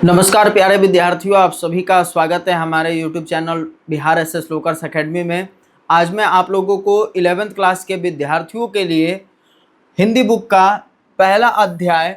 नमस्कार प्यारे विद्यार्थियों, आप सभी का स्वागत है हमारे YouTube चैनल बिहार एसएस लोकर्स एकेडमी में। आज मैं आप लोगों को 11th क्लास के विद्यार्थियों के लिए हिंदी बुक का पहला अध्याय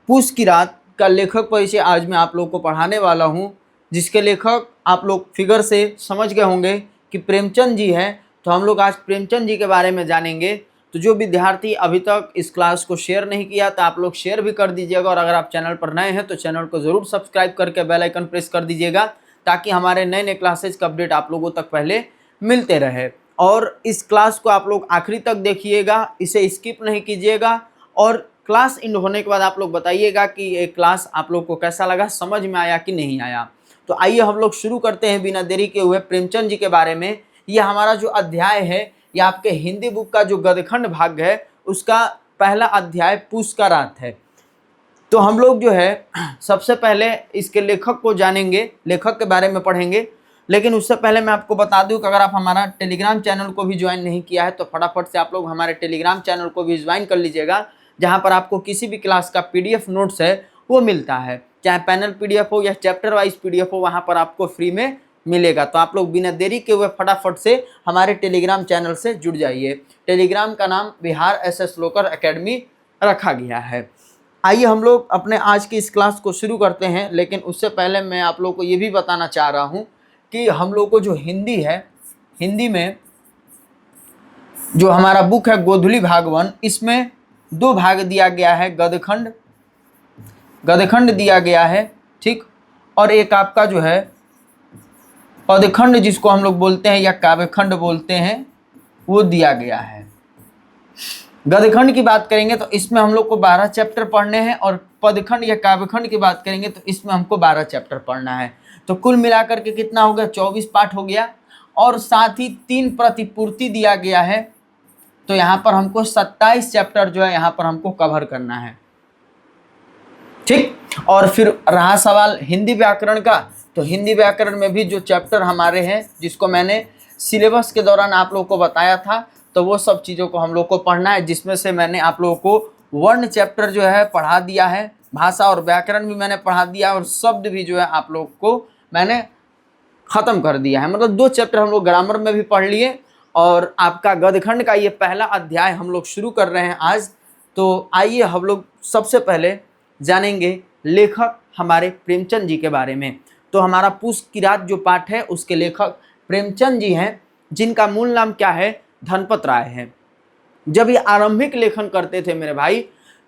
पूस की रात का लेखक परिचय आज मैं आप लोगों को पढ़ाने वाला हूं, जिसके लेखक आप लोग फिगर से समझ गए होंगे कि प्रेमचंद जी हैं। तो हम लोग आज प्रेमचंद जी के बारे में जानेंगे। तो जो विद्यार्थी अभी तक इस क्लास को शेयर नहीं किया तो आप लोग शेयर भी कर दीजिएगा, और अगर आप चैनल पर नए हैं तो चैनल को ज़रूर सब्सक्राइब करके बेल आइकन प्रेस कर दीजिएगा, ताकि हमारे नए नए क्लासेज का अपडेट आप लोगों तक पहले मिलते रहे। और इस क्लास को आप लोग आखिरी तक देखिएगा, इसे स्किप नहीं कीजिएगा, और क्लास एंड होने के बाद आप लोग बताइएगा कि ये क्लास आप लोग को कैसा लगा, समझ में आया कि नहीं आया। तो आइए हम लोग शुरू करते हैं बिना देरी के हुए प्रेमचंद जी के बारे में। ये हमारा जो अध्याय है, ये आपके हिंदी बुक का जो गदखंड भाग है उसका पहला अध्याय पूस का रात है। तो हम लोग जो है सबसे पहले इसके लेखक को जानेंगे, लेखक के बारे में पढ़ेंगे। लेकिन उससे पहले मैं आपको बता दूं कि अगर आप हमारा टेलीग्राम चैनल को भी ज्वाइन नहीं किया है तो फटाफट से आप लोग हमारे टेलीग्राम चैनल को भी ज्वाइन कर लीजिएगा, जहां पर आपको किसी भी क्लास का PDF नोट्स है वो मिलता है, चाहे पैनल PDF हो या चैप्टर वाइज PDF हो, वहां पर आपको फ्री में मिलेगा। तो आप लोग बिना देरी के हुए फटाफट से हमारे टेलीग्राम चैनल से जुड़ जाइए। टेलीग्राम का नाम बिहार एसएस लोकर एकेडमी रखा गया है। आइए हम लोग अपने आज की इस क्लास को शुरू करते हैं। लेकिन उससे पहले मैं आप लोग को ये भी बताना चाह रहा हूँ कि हम लोग को जो हिंदी है, हिंदी में जो हमारा बुक है गोधुली भाग 1, इसमें 2 भाग दिया गया है। गदखंड दिया गया है, ठीक, और एक आपका जो है पदखंड जिसको हम लोग बोलते हैं या काव्यखंड बोलते हैं, वो दिया गया है। गदखंड की बात करेंगे तो इसमें हम लोग को 12 चैप्टर पढ़ने हैं, और पदखंड या काव्यखंड की बात करेंगे तो इसमें हमको 12 चैप्टर पढ़ना है। तो कुल मिलाकर के कितना हो गया, 24 पाठ हो गया। और साथ ही 3 प्रतिपूर्ति दिया गया है। तो यहाँ पर हमको 27 चैप्टर जो है यहाँ पर हमको कवर करना है, ठीक। और फिर रहा सवाल हिंदी व्याकरण का, तो हिंदी व्याकरण में भी जो चैप्टर हमारे हैं, जिसको मैंने सिलेबस के दौरान आप लोगों को बताया था, तो वो सब चीज़ों को हम लोग को पढ़ना है, जिसमें से मैंने आप लोगों को वर्ण चैप्टर जो है पढ़ा दिया है, भाषा और व्याकरण भी मैंने पढ़ा दिया, और शब्द भी जो है आप लोग को मैंने ख़त्म कर दिया है। मतलब 2 चैप्टर हम लोग ग्रामर में भी पढ़ लिए, और आपका गदखंड का ये पहला अध्याय हम लोग शुरू कर रहे हैं आज। तो आइए हम लोग सबसे पहले जानेंगे लेखक हमारे प्रेमचंद जी के बारे में। तो हमारा पूस की रात जो पाठ है उसके लेखक प्रेमचंद जी हैं, जिनका मूल नाम क्या है, धनपत राय है। जब ये आरंभिक लेखन करते थे मेरे भाई,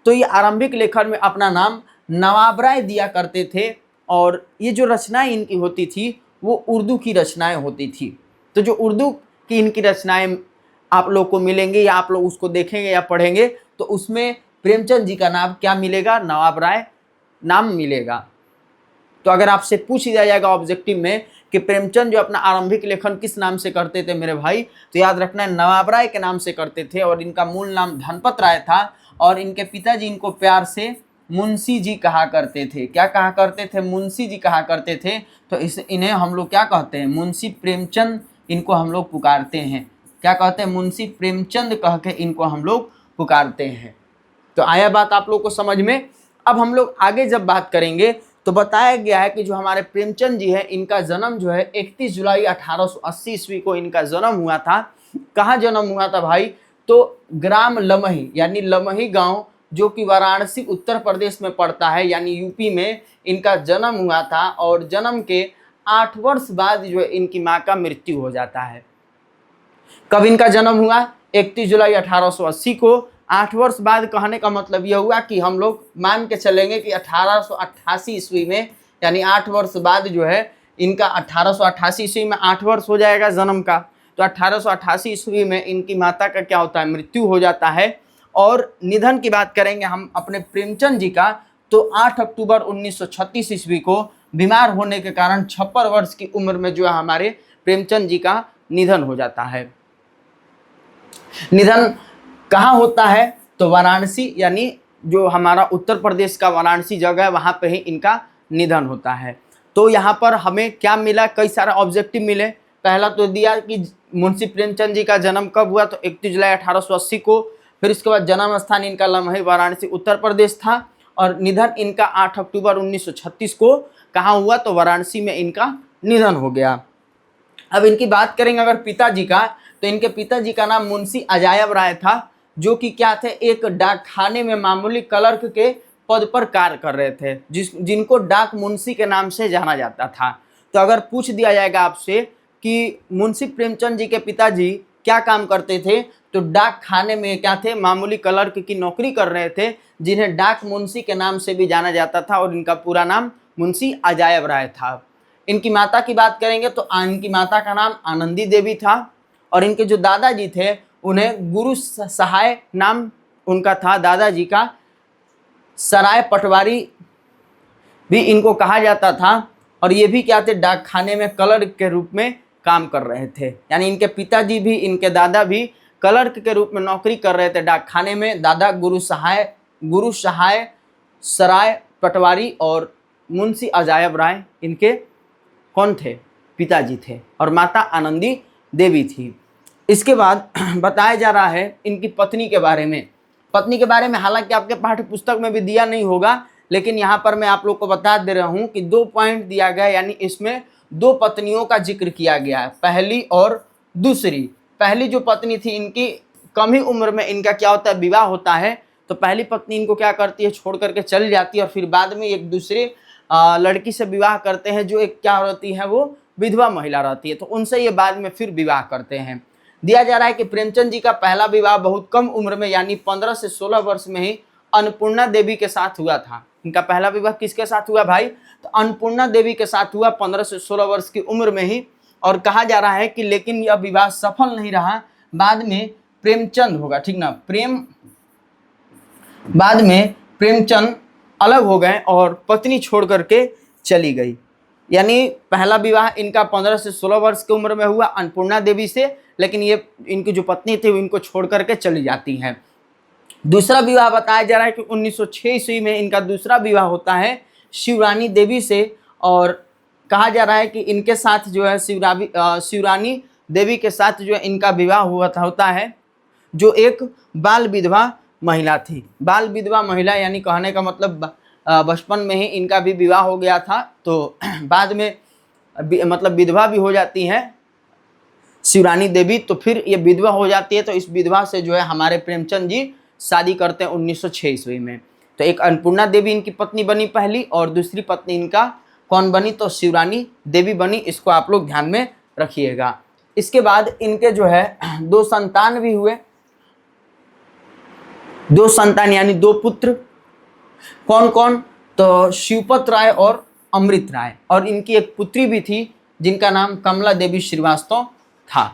तो ये आरंभिक लेखन में अपना नाम नवाब राय दिया करते थे, और ये जो रचनाएं इनकी होती थी वो उर्दू की रचनाएं होती थी। तो जो उर्दू की इनकी रचनाएं आप लोग को मिलेंगी, या आप लोग उसको देखेंगे या पढ़ेंगे, तो उसमें प्रेमचंद जी का नाम क्या मिलेगा, नवाब राय नाम मिलेगा। तो अगर आपसे पूछ दिया जाएगा ऑब्जेक्टिव में कि प्रेमचंद जो अपना आरंभिक लेखन किस नाम से करते थे मेरे भाई, तो याद रखना है नवाब राय के नाम से करते थे, और इनका मूल नाम धनपत राय था, और इनके पिताजी इनको प्यार से मुंशी जी कहा करते थे। क्या कहा करते थे, मुंशी जी कहा करते थे। तो इन्हें हम लोग क्या कहते हैं, मुंशी प्रेमचंद इनको हम लोग पुकारते हैं। क्या कहते हैं, मुंशी प्रेमचंद कह के इनको हम लोग पुकारते हैं। तो आया बात आप लोग को समझ में। अब हम लोग आगे जब बात करेंगे तो बताया गया है कि जो हमारे प्रेमचंद जी है, इनका जन्म जो है 31 जुलाई 1880 ईस्वी को इनका जन्म हुआ था। कहाँ जन्म हुआ था भाई, तो ग्राम लमही यानी लमही गांव, जो कि वाराणसी उत्तर प्रदेश में पड़ता है, यानी यूपी में इनका जन्म हुआ था। और जन्म के 8 वर्ष बाद जो है इनकी माँ का मृत्यु हो जाता है। कब इनका जन्म हुआ, 31 जुलाई 1880 को। 8 वर्ष बाद कहने का मतलब यह हुआ कि हम लोग मान के चलेंगे कि 1888 ईस्वी में, यानी 8 वर्ष बाद जो है इनका 1888 ईस्वी में 8 वर्ष हो जाएगा जन्म का। तो 1888 ईस्वी में इनकी माता का क्या होता है, मृत्यु हो जाता है। और निधन की बात करेंगे हम अपने प्रेमचंद जी का, तो 8 अक्टूबर 1936 ईस्वी को बीमार होने के कारण 56 वर्ष की उम्र में जो है हमारे प्रेमचंद जी का निधन हो जाता है। निधन कहाँ होता है, तो वाराणसी, यानी जो हमारा उत्तर प्रदेश का वाराणसी जगह है, वहाँ पे ही इनका निधन होता है। तो यहाँ पर हमें क्या मिला, कई सारे ऑब्जेक्टिव मिले। पहला तो दिया कि मुंशी प्रेमचंद जी का जन्म कब हुआ, तो 31 जुलाई 1880 को। फिर इसके बाद जन्म स्थान इनका लमही वाराणसी उत्तर प्रदेश था। और निधन इनका 8 अक्टूबर 1936 को कहाँ हुआ, तो वाराणसी में इनका निधन हो गया। अब इनकी बात करेंगे अगर पिताजी का, तो इनके पिताजी का नाम मुंशी अजायब राय था, जो कि क्या थे, एक डाकखाने में मामूली क्लर्क के पद पर कार्य कर रहे थे, जिनको डाक मुंशी के नाम से जाना जाता था। तो अगर पूछ दिया जाएगा आपसे कि मुंशी प्रेमचंद जी के पिताजी क्या काम करते थे, तो डाक खाने में क्या थे, मामूली क्लर्क की नौकरी कर रहे थे, जिन्हें डाक मुंशी के नाम से भी जाना जाता था, और इनका पूरा नाम मुंशी अजायब राय था। इनकी माता की बात करेंगे तो इनकी माता का नाम आनंदी देवी था, और इनके जो दादाजी थे उन्हें गुरु सहाय नाम उनका था, दादाजी का सराय पटवारी भी इनको कहा जाता था, और ये भी क्या थे, डाक खाने में क्लर्क के रूप में काम कर रहे थे। यानी इनके पिताजी भी, इनके दादा भी क्लर्क के रूप में नौकरी कर रहे थे डाक खाने में। दादा गुरु सहाय सराय पटवारी और मुंशी अजायब राय इनके कौन थे, पिताजी थे, और माता आनंदी देवी थी। इसके बाद बताया जा रहा है इनकी पत्नी के बारे में। पत्नी के बारे में हालांकि आपके पाठ्य पुस्तक में भी दिया नहीं होगा, लेकिन यहाँ पर मैं आप लोग को बता दे रहा हूँ कि 2 पॉइंट दिया गया, यानी इसमें 2 पत्नियों का जिक्र किया गया है, पहली और दूसरी। पहली जो पत्नी थी इनकी कम ही उम्र में इनका क्या होता है, विवाह होता है। तो पहली पत्नी इनको क्या करती है, छोड़ करके चली जाती है, और फिर बाद में एक दूसरे लड़की से विवाह करते हैं, जो एक क्या रहती है, वो विधवा महिला रहती है, तो उनसे ये बाद में फिर विवाह करते हैं। दिया जा रहा है कि प्रेमचंद जी का पहला विवाह बहुत कम उम्र में, यानी 15 से 16 वर्ष में ही अन्नपूर्णा देवी के साथ हुआ था। इनका पहला विवाह किसके साथ हुआ भाई, तो अन्नपूर्णा देवी के साथ हुआ 15 से 16 वर्ष की उम्र में ही। और कहा जा रहा है कि लेकिन यह विवाह सफल नहीं रहा, बाद में प्रेमचंद होगा, ठीक ना, बाद में प्रेमचंद अलग हो गए और पत्नी छोड़ करके चली गई। यानी पहला विवाह इनका 15 से 16 वर्ष की उम्र में हुआ अन्नपूर्णा देवी से, लेकिन ये इनकी जो पत्नी थी वो इनको छोड़ करके चली जाती हैं। दूसरा विवाह बताया जा रहा है कि 1906 ईस्वी में इनका दूसरा विवाह होता है शिवरानी देवी से, और कहा जा रहा है कि इनके साथ जो है शिवरानी देवी के साथ जो है इनका विवाह होता है, जो एक बाल विधवा महिला थी। बाल विधवा महिला यानी कहने का मतलब बचपन में ही इनका भी विवाह हो गया था, तो बाद में मतलब विधवा भी हो जाती हैं शिवरानी देवी, तो फिर ये विधवा हो जाती है, तो इस विधवा से जो है हमारे प्रेमचंद जी शादी करते हैं 1906 ईस्वी में। तो एक अन्नपूर्णा देवी इनकी पत्नी बनी पहली, और दूसरी पत्नी इनका कौन बनी, तो शिवरानी देवी बनी। इसको आप लोग ध्यान में रखिएगा। इसके बाद इनके जो है 2 संतान भी हुए, 2 संतान यानी 2 पुत्र। कौन कौन, तो शिवपत राय और अमृत राय, और इनकी एक पुत्री भी थी जिनका नाम कमला देवी श्रीवास्तव था।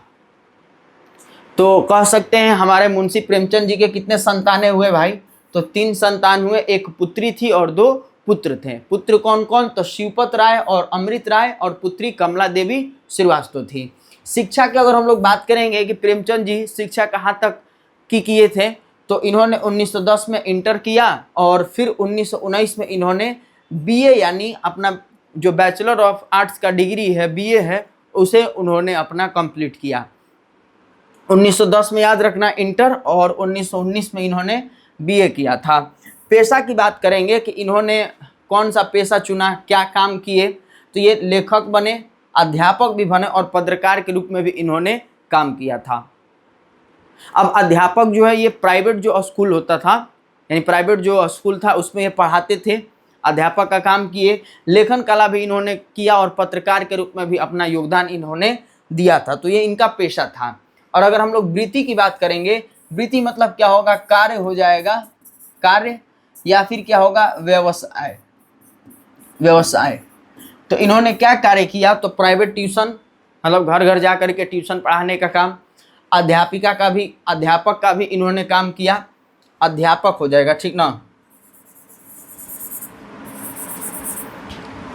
तो कह सकते हैं हमारे मुंशी प्रेमचंद जी के कितने संतानें हुए भाई, तो 3 संतान हुए, एक पुत्री थी और 2 पुत्र थे। पुत्र कौन कौन, तो शिवपत राय और अमृत राय, और पुत्री कमला देवी श्रीवास्तव थी। शिक्षा की अगर हम लोग बात करेंगे कि प्रेमचंद जी शिक्षा कहाँ तक की किए थे, तो इन्होंने 1910 में इंटर किया, और फिर 1919 में इन्होंने बीए यानी अपना जो बैचलर ऑफ आर्ट्स का डिग्री है, बीए है, उसे उन्होंने अपना कंप्लीट किया। 1910 में याद रखना इंटर, और 1919 में इन्होंने बीए किया था। पेशा की बात करेंगे कि इन्होंने कौन सा पेशा चुना, क्या काम किए, तो ये लेखक बने, अध्यापक भी बने, और पत्रकार के रूप में भी इन्होंने काम किया था। अब अध्यापक जो है ये प्राइवेट जो स्कूल होता था, यानी प्राइवेट जो स्कूल था उसमें ये पढ़ाते थे, अध्यापक का काम किए। लेखन कला भी इन्होंने किया, और पत्रकार के रूप में भी अपना योगदान इन्होंने दिया था। तो ये इनका पेशा था। और अगर हम लोग वृत्ति की बात करेंगे, वृत्ति मतलब क्या होगा, कार्य हो जाएगा, कार्य, या फिर क्या होगा, व्यवसाय। व्यवसाय तो इन्होंने क्या कार्य किया, तो प्राइवेट ट्यूशन, मतलब घर घर जा करके ट्यूशन पढ़ाने का काम। अध्यापक का भी इन्होंने काम किया, अध्यापक हो जाएगा, ठीक ना,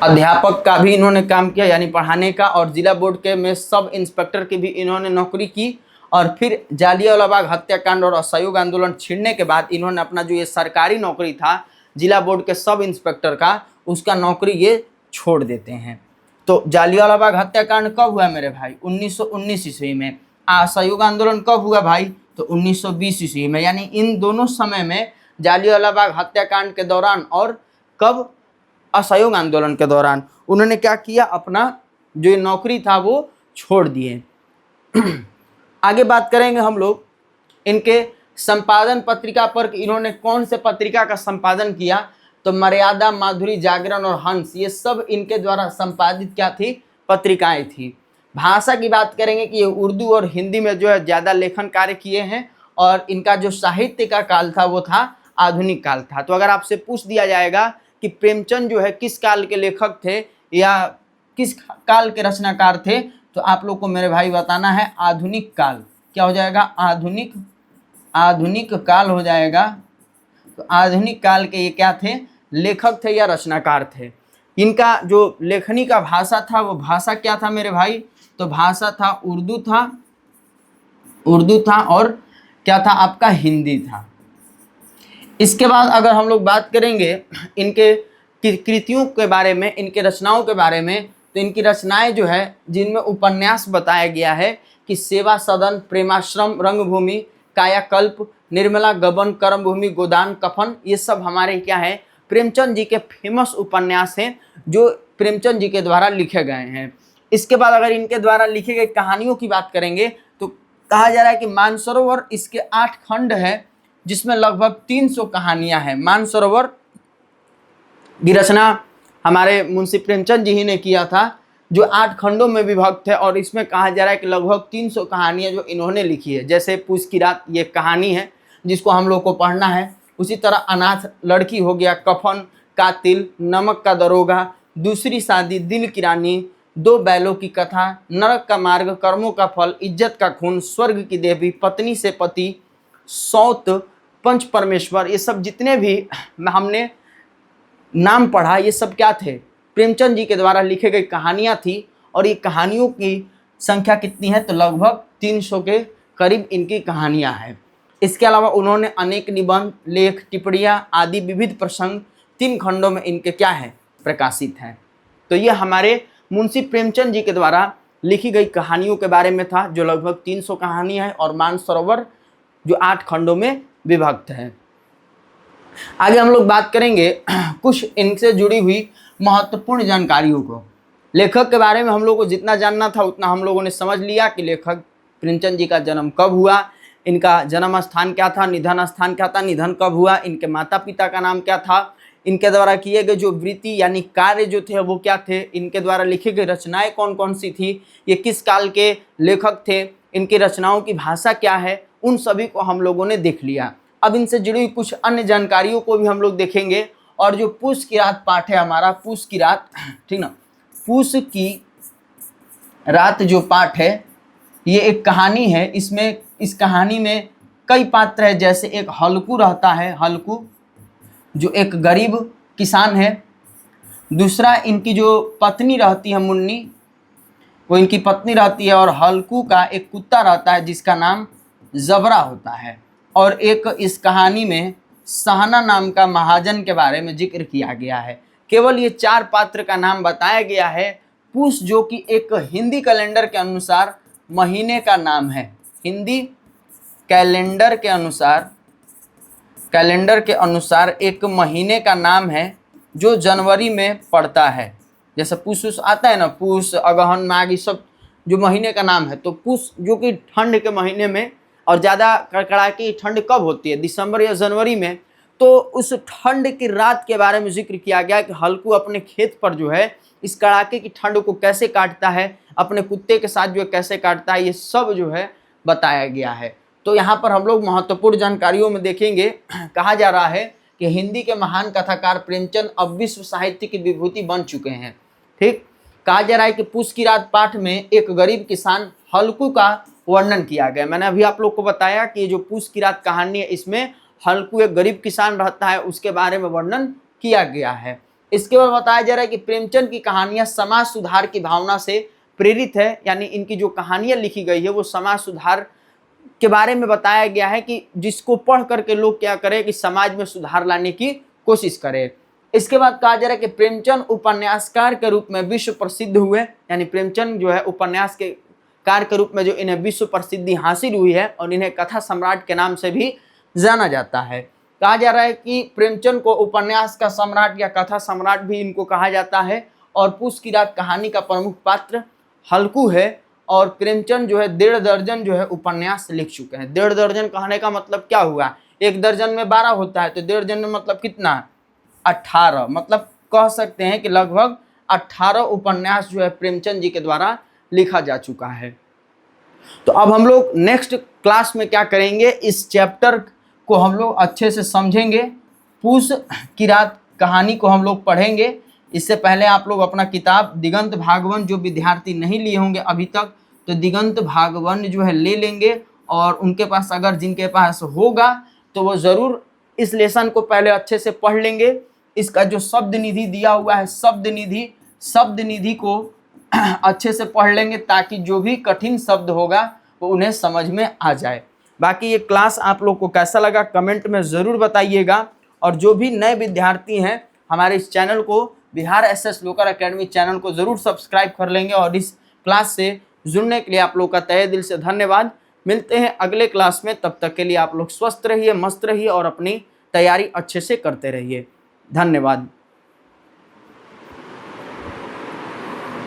अध्यापक का भी इन्होंने काम किया यानी पढ़ाने का। और जिला बोर्ड के में सब इंस्पेक्टर की भी इन्होंने नौकरी की। और फिर जालियांवाला बाग हत्याकांड और असहयोग आंदोलन छिड़ने के बाद इन्होंने अपना जो ये सरकारी नौकरी था जिला बोर्ड के सब इंस्पेक्टर का, उसका नौकरी ये छोड़ देते हैं। तो जालियांवाला बाग हत्याकांड कब हुआ मेरे भाई, 1919 ईस्वी में। असहयोग आंदोलन कब हुआ भाई, तो 1920 ईस्वी में। यानी इन दोनों समय में जालियांवाला बाग हत्याकांड के दौरान और कब, असहयोग आंदोलन के दौरान उन्होंने क्या किया, अपना जो नौकरी था वो छोड़ दिए। आगे बात करेंगे हम लोग इनके संपादन पत्रिका पर, इन्होंने कौन से पत्रिका का संपादन किया, तो मर्यादा, माधुरी, जागरण और हंस, ये सब इनके द्वारा संपादित क्या थी, पत्रिकाएं थी। भाषा की बात करेंगे कि ये उर्दू और हिंदी में जो है ज़्यादा लेखन कार्य किए हैं, और इनका जो साहित्य का काल था वो था आधुनिक काल था। तो अगर आपसे पूछ दिया जाएगा कि प्रेमचंद जो है किस काल के लेखक थे या किस काल के रचनाकार थे, तो आप लोग को मेरे भाई बताना है आधुनिक काल। क्या हो जाएगा, आधुनिक काल हो जाएगा। तो आधुनिक काल के ये क्या थे, लेखक थे या रचनाकार थे। इनका जो लेखनी का भाषा था वो भाषा क्या था मेरे भाई, तो भाषा था उर्दू था और क्या था आपका, हिंदी था। इसके बाद अगर हम लोग बात करेंगे इनके कृतियों के बारे में, इनके रचनाओं के बारे में, तो इनकी रचनाएं जो है जिनमें उपन्यास बताया गया है कि सेवा सदन, प्रेमाश्रम, रंगभूमि, कायाकल्प, निर्मला, गबन, कर्मभूमि, गोदान, कफन, ये सब हमारे क्या है, प्रेमचंद जी के फेमस उपन्यास हैं जो प्रेमचंद जी के द्वारा लिखे गए हैं। इसके बाद अगर इनके द्वारा लिखी गई कहानियों की बात करेंगे तो कहा जा रहा है कि मानसरोवर इसके 8 खंड है जिसमें लगभग 300 कहानियां हैं। मानसरोवर की रचना हमारे मुंशी प्रेमचंद जी ही ने किया था, जो 8 खंडों में विभक्त है, और इसमें कहा जा रहा है कि लगभग 300 कहानियां जो इन्होंने लिखी है। जैसे पूस की रात ये कहानी है जिसको हम लोग को पढ़ना है, उसी तरह अनाथ लड़की हो गया, कफन, कातिल, नमक का दरोगा, दूसरी शादी, दिल की रानी, 2 बैलों की कथा, नरक का मार्ग, कर्मों का फल, इज्जत का खून, स्वर्ग की देवी, पत्नी से पति, सौत, पंच परमेश्वर, ये सब जितने भी हमने नाम पढ़ा ये सब क्या थे, प्रेमचंद जी के द्वारा लिखे गई कहानियां थी। और ये कहानियों की संख्या कितनी है, तो लगभग 300 के करीब इनकी कहानियां हैं। इसके अलावा उन्होंने अनेक निबंध, लेख, टिप्पणियां आदि विविध प्रसंग 3 खंडों में इनके क्या है, प्रकाशित हैं। तो ये हमारे मुंशी प्रेमचंद जी के द्वारा लिखी गई कहानियों के बारे में था, जो लगभग 300 कहानी है, और मानसरोवर जो 8 खंडों में विभक्त है। आगे हम लोग बात करेंगे कुछ इनसे जुड़ी हुई महत्वपूर्ण जानकारियों को। लेखक के बारे में हम लोग को जितना जानना था उतना हम लोगों ने समझ लिया कि लेखक प्रेमचंद जी का जन्म कब हुआ, इनका जन्म स्थान क्या था, निधन स्थान क्या था, निधन कब हुआ, इनके माता पिता का नाम क्या था, इनके द्वारा किए गए जो वृत्ति यानी कार्य जो थे वो क्या थे, इनके द्वारा लिखी गई रचनाएं कौन कौन सी थी, ये किस काल के लेखक थे, इनकी रचनाओं की भाषा क्या है, उन सभी को हम लोगों ने देख लिया। अब इनसे जुड़ी हुई कुछ अन्य जानकारियों को भी हम लोग देखेंगे। और जो पूस की रात पाठ है हमारा, पूस की रात, ठीक ना, पूस की रात जो पाठ है ये एक कहानी है। इसमें इस कहानी में कई पात्र है, जैसे एक हल्कू रहता है, हल्कू जो एक गरीब किसान है। दूसरा इनकी जो पत्नी रहती है मुन्नी, वो इनकी पत्नी रहती है, और हल्कू का एक कुत्ता रहता है जिसका नाम जबरा होता है। और एक इस कहानी में सहना नाम का महाजन के बारे में जिक्र किया गया है। केवल ये 4 पात्र का नाम बताया गया है। पूस जो कि एक हिंदी कैलेंडर के अनुसार महीने का नाम है, हिंदी कैलेंडर के अनुसार एक महीने का नाम है जो जनवरी में पड़ता है। जैसे पूस आता है ना, पूस, अगहन, माघ, ये सब जो महीने का नाम है। तो पूस जो कि ठंड के महीने में, और ज़्यादा कड़ाके की ठंड कब होती है, दिसंबर या जनवरी में, तो उस ठंड की रात के बारे में जिक्र किया गया कि हल्कू अपने खेत पर जो है इस कड़ाके की ठंड को कैसे काटता है, अपने कुत्ते के साथ जो है कैसे काटता है, ये सब जो है बताया गया है। तो यहाँ पर हम लोग महत्वपूर्ण जानकारियों में देखेंगे। कहा जा रहा है कि हिंदी के महान कथाकार प्रेमचंद अब विश्व साहित्य की विभूति बन चुके हैं। ठीक, कहा जा रहा है कि पूस की रात पाठ में एक गरीब किसान हल्कू का वर्णन किया गया। मैंने अभी आप लोग को बताया कि जो पूस की रात कहानी है इसमें हल्कू एक गरीब किसान रहता है, उसके बारे में वर्णन किया गया है। इसके बाद बताया जा रहा है कि प्रेमचंद की कहानियां समाज सुधार की भावना से प्रेरित है, यानी इनकी जो कहानियां लिखी गई है वो समाज सुधार के बारे में बताया गया है कि जिसको पढ़ करके लोग क्या करें कि समाज में सुधार लाने की कोशिश करें। इसके बाद कहा जा रहा है कि प्रेमचंद उपन्यासकार के रूप में विश्व प्रसिद्ध हुए, यानी प्रेमचंद जो है उपन्यास के कार के रूप में जो इन्हें विश्व प्रसिद्धि हासिल हुई है, और इन्हें कथा सम्राट के नाम से भी जाना जाता है। कहा जा रहा है कि प्रेमचंद को उपन्यास का सम्राट या कथा सम्राट भी इनको कहा जाता है। और पूस की रात कहानी का प्रमुख पात्र हल्कू है। और प्रेमचंद जो है 1.5 दर्जन जो है उपन्यास लिख चुके हैं। 1.5 दर्जन कहने का मतलब क्या हुआ, 1 दर्जन में 12 होता है, तो 1.5 दर्जन में मतलब कितना, 18। मतलब कह सकते हैं कि लगभग 18 उपन्यास जो है प्रेमचंद जी के द्वारा लिखा जा चुका है। तो अब हम लोग नेक्स्ट क्लास में क्या करेंगे, इस चैप्टर को हम लोग अच्छे से समझेंगे। पूस की रात कहानी को हम लोग पढ़ेंगे। इससे पहले आप लोग अपना किताब दिगंत भागवन, जो विद्यार्थी नहीं लिए होंगे अभी तक, तो दिगंत भागवन जो है ले लेंगे। और उनके पास अगर जिनके पास होगा तो वो ज़रूर इस लेसन को पहले अच्छे से पढ़ लेंगे। इसका जो शब्द निधि दिया हुआ है, शब्द निधि को अच्छे से पढ़ लेंगे, ताकि जो भी कठिन शब्द होगा वो उन्हें समझ में आ जाए। बाकी ये क्लास आप लोग को कैसा लगा कमेंट में ज़रूर बताइएगा। और जो भी नए विद्यार्थी हैं हमारे इस चैनल को, बिहार एसएस लोकर एकेडमी चैनल को ज़रूर सब्सक्राइब कर लेंगे। और इस क्लास से जुड़ने के लिए आप लोग का तहे दिल से धन्यवाद। मिलते हैं अगले क्लास में, तब तक के लिए आप लोग स्वस्थ रहिए, मस्त रहिए और अपनी तैयारी अच्छे से करते रहिए। धन्यवाद।